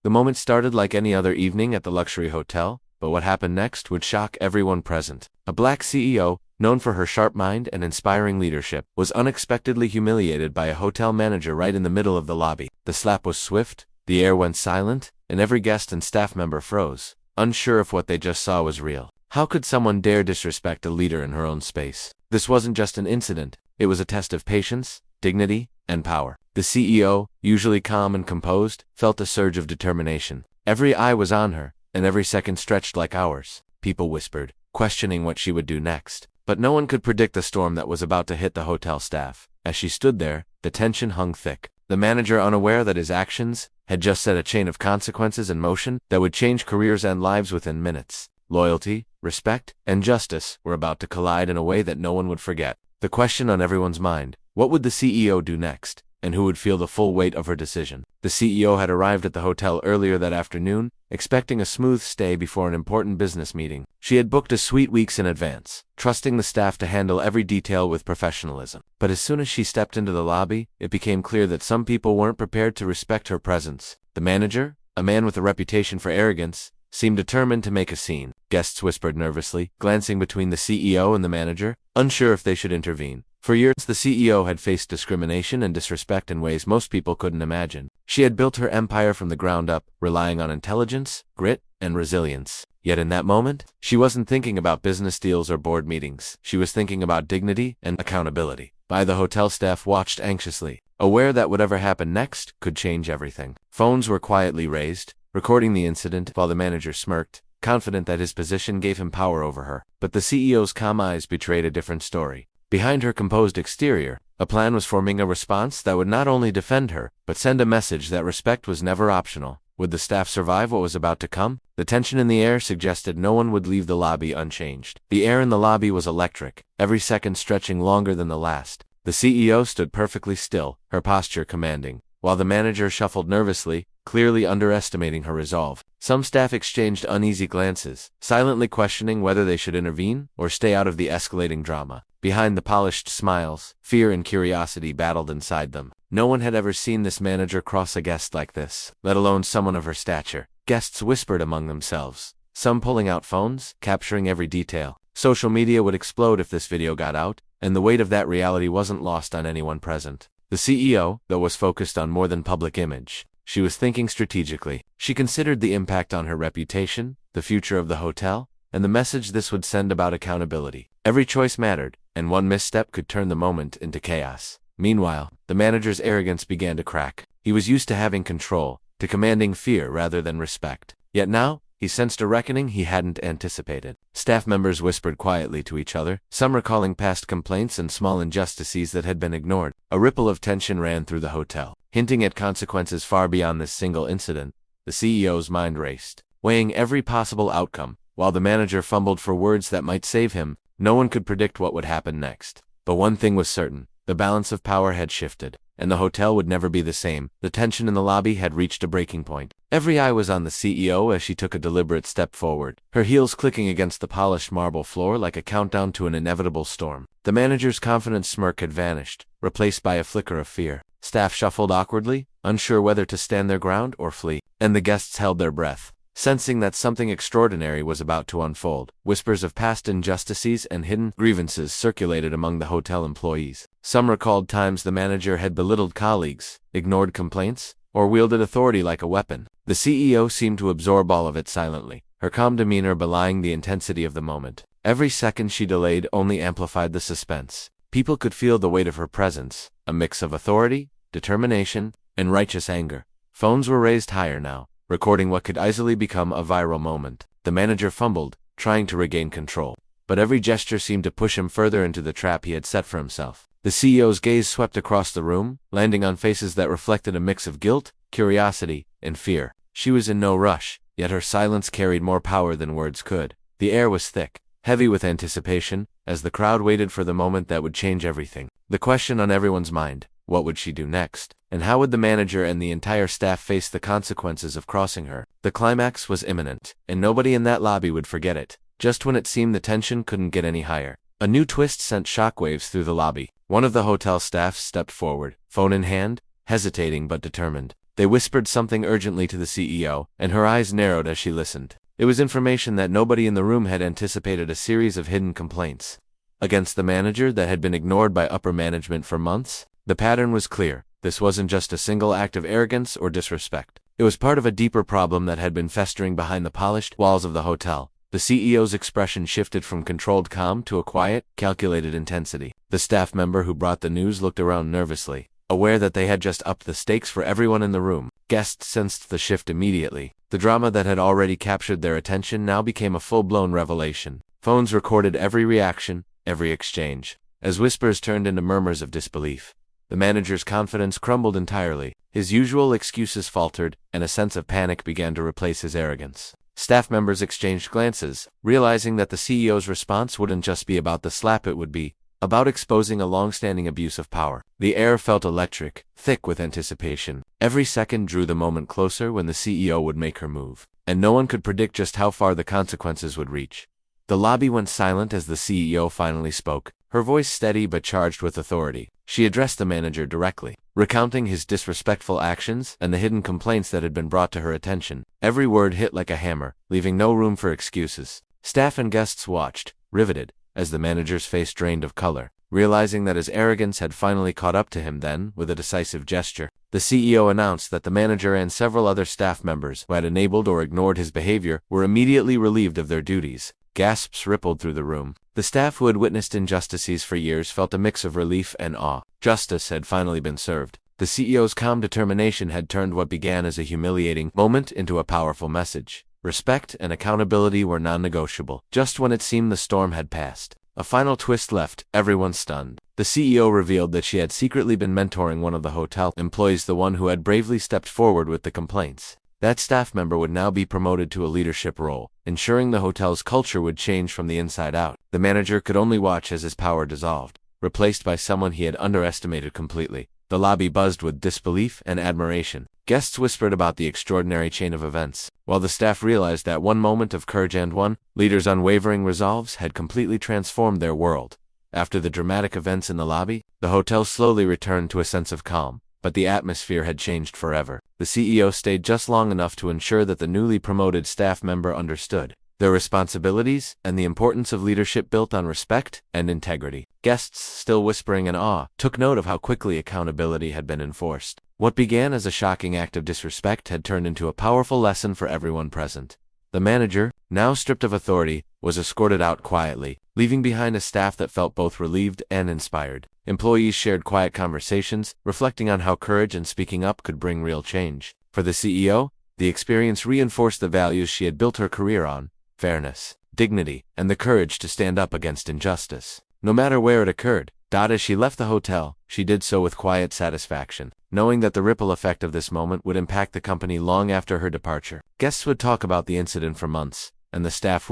The moment started like any other evening at the luxury hotel, but what happened next would shock everyone present. A black CEO, known for her sharp mind and inspiring leadership, was unexpectedly humiliated by a hotel manager right in the middle of the lobby. The slap was swift, the air went silent, and every guest and staff member froze, unsure if what they just saw was real. How could someone dare disrespect a leader in her own space? This wasn't just an incident, it was a test of patience, dignity, and power. The CEO, usually calm and composed, felt a surge of determination. Every eye was on her, and every second stretched like hours. People whispered, questioning what she would do next. But no one could predict the storm that was about to hit the hotel staff. As she stood there, the tension hung thick. The manager, unaware that his actions had just set a chain of consequences in motion that would change careers and lives within minutes. Loyalty, respect, and justice were about to collide in a way that no one would forget. The question on everyone's mind: what would the CEO do next, and who would feel the full weight of her decision? The CEO had arrived at the hotel earlier that afternoon, expecting a smooth stay before an important business meeting. She had booked a suite weeks in advance, trusting the staff to handle every detail with professionalism. But as soon as she stepped into the lobby, it became clear that some people weren't prepared to respect her presence. The manager, a man with a reputation for arrogance, seemed determined to make a scene. Guests whispered nervously, glancing between the CEO and the manager, unsure if they should intervene. For years, the CEO had faced discrimination and disrespect in ways most people couldn't imagine. She had built her empire from the ground up, relying on intelligence, grit, and resilience. Yet in that moment, she wasn't thinking about business deals or board meetings. She was thinking about dignity and accountability. The hotel staff watched anxiously, aware that whatever happened next could change everything. Phones were quietly raised, recording the incident, while the manager smirked, confident that his position gave him power over her. But the CEO's calm eyes betrayed a different story. Behind her composed exterior, a plan was forming, a response that would not only defend her, but send a message that respect was never optional. Would the staff survive what was about to come? The tension in the air suggested no one would leave the lobby unchanged. The air in the lobby was electric, every second stretching longer than the last. The CEO stood perfectly still, her posture commanding, while the manager shuffled nervously, clearly underestimating her resolve. Some staff exchanged uneasy glances, silently questioning whether they should intervene or stay out of the escalating drama. Behind the polished smiles, fear and curiosity battled inside them. No one had ever seen this manager cross a guest like this, let alone someone of her stature. Guests whispered among themselves, some pulling out phones, capturing every detail. Social media would explode if this video got out, and the weight of that reality wasn't lost on anyone present. The CEO, though, was focused on more than public image. She was thinking strategically. She considered the impact on her reputation, the future of the hotel, and the message this would send about accountability. Every choice mattered, and one misstep could turn the moment into chaos. Meanwhile, the manager's arrogance began to crack. He was used to having control, to commanding fear rather than respect. Yet now, he sensed a reckoning he hadn't anticipated. Staff members whispered quietly to each other, some recalling past complaints and small injustices that had been ignored. A ripple of tension ran through the hotel, hinting at consequences far beyond this single incident. The CEO's mind raced, weighing every possible outcome, while the manager fumbled for words that might save him. No one could predict what would happen next. But one thing was certain: the balance of power had shifted, and the hotel would never be the same. The tension in the lobby had reached a breaking point. Every eye was on the CEO as she took a deliberate step forward, her heels clicking against the polished marble floor like a countdown to an inevitable storm. The manager's confident smirk had vanished, replaced by a flicker of fear. Staff shuffled awkwardly, unsure whether to stand their ground or flee, and the guests held their breath, sensing that something extraordinary was about to unfold. Whispers of past injustices and hidden grievances circulated among the hotel employees. Some recalled times the manager had belittled colleagues, ignored complaints, or wielded authority like a weapon. The CEO seemed to absorb all of it silently, her calm demeanor belying the intensity of the moment. Every second she delayed only amplified the suspense. People could feel the weight of her presence, a mix of authority, determination, and righteous anger. Phones were raised higher now, recording what could easily become a viral moment. The manager fumbled, trying to regain control, but every gesture seemed to push him further into the trap he had set for himself. The CEO's gaze swept across the room, landing on faces that reflected a mix of guilt, curiosity, and fear. She was in no rush, yet her silence carried more power than words could. The air was thick, heavy with anticipation, as the crowd waited for the moment that would change everything. The question on everyone's mind: what would she do next? And how would the manager and the entire staff face the consequences of crossing her? The climax was imminent, and nobody in that lobby would forget it. Just when it seemed the tension couldn't get any higher, a new twist sent shockwaves through the lobby. One of the hotel staff stepped forward, phone in hand, hesitating but determined. They whispered something urgently to the CEO, and her eyes narrowed as she listened. It was information that nobody in the room had anticipated: a series of hidden complaints against the manager that had been ignored by upper management for months. The pattern was clear. This wasn't just a single act of arrogance or disrespect. It was part of a deeper problem that had been festering behind the polished walls of the hotel. The CEO's expression shifted from controlled calm to a quiet, calculated intensity. The staff member who brought the news looked around nervously, aware that they had just upped the stakes for everyone in the room. Guests sensed the shift immediately. The drama that had already captured their attention now became a full-blown revelation. Phones recorded every reaction, every exchange. As whispers turned into murmurs of disbelief, the manager's confidence crumbled entirely. His usual excuses faltered, and a sense of panic began to replace his arrogance. Staff members exchanged glances, realizing that the CEO's response wouldn't just be about the slap, it would be about exposing a long-standing abuse of power. The air felt electric, thick with anticipation. Every second drew the moment closer when the CEO would make her move, and no one could predict just how far the consequences would reach. The lobby went silent as the CEO finally spoke, her voice steady but charged with authority. She addressed the manager directly, recounting his disrespectful actions and the hidden complaints that had been brought to her attention. Every word hit like a hammer, leaving no room for excuses. Staff and guests watched, riveted, as the manager's face drained of color, realizing that his arrogance had finally caught up to him. Then, with a decisive gesture, the CEO announced that the manager and several other staff members who had enabled or ignored his behavior were immediately relieved of their duties. Gasps rippled through the room. The staff who had witnessed injustices for years felt a mix of relief and awe. Justice had finally been served. The CEO's calm determination had turned what began as a humiliating moment into a powerful message. Respect and accountability were non-negotiable. Just when it seemed the storm had passed, a final twist left everyone stunned. The CEO revealed that she had secretly been mentoring one of the hotel employees, the one who had bravely stepped forward with the complaints. That staff member would now be promoted to a leadership role, ensuring the hotel's culture would change from the inside out. The manager could only watch as his power dissolved, replaced by someone he had underestimated completely. The lobby buzzed with disbelief and admiration. Guests whispered about the extraordinary chain of events, while the staff realized that one moment of courage and one leader's unwavering resolves had completely transformed their world. After the dramatic events in the lobby, the hotel slowly returned to a sense of calm. But the atmosphere had changed forever. The CEO stayed just long enough to ensure that the newly promoted staff member understood their responsibilities and the importance of leadership built on respect and integrity. Guests, still whispering in awe, took note of how quickly accountability had been enforced. What began as a shocking act of disrespect had turned into a powerful lesson for everyone present. The manager, now stripped of authority, was escorted out quietly, leaving behind a staff that felt both relieved and inspired. Employees shared quiet conversations, reflecting on how courage and speaking up could bring real change. For the CEO, the experience reinforced the values she had built her career on: fairness, dignity, and the courage to stand up against injustice, no matter where it occurred. As she left the hotel, she did so with quiet satisfaction, knowing that the ripple effect of this moment would impact the company long after her departure. Guests would talk about the incident for months, and the staff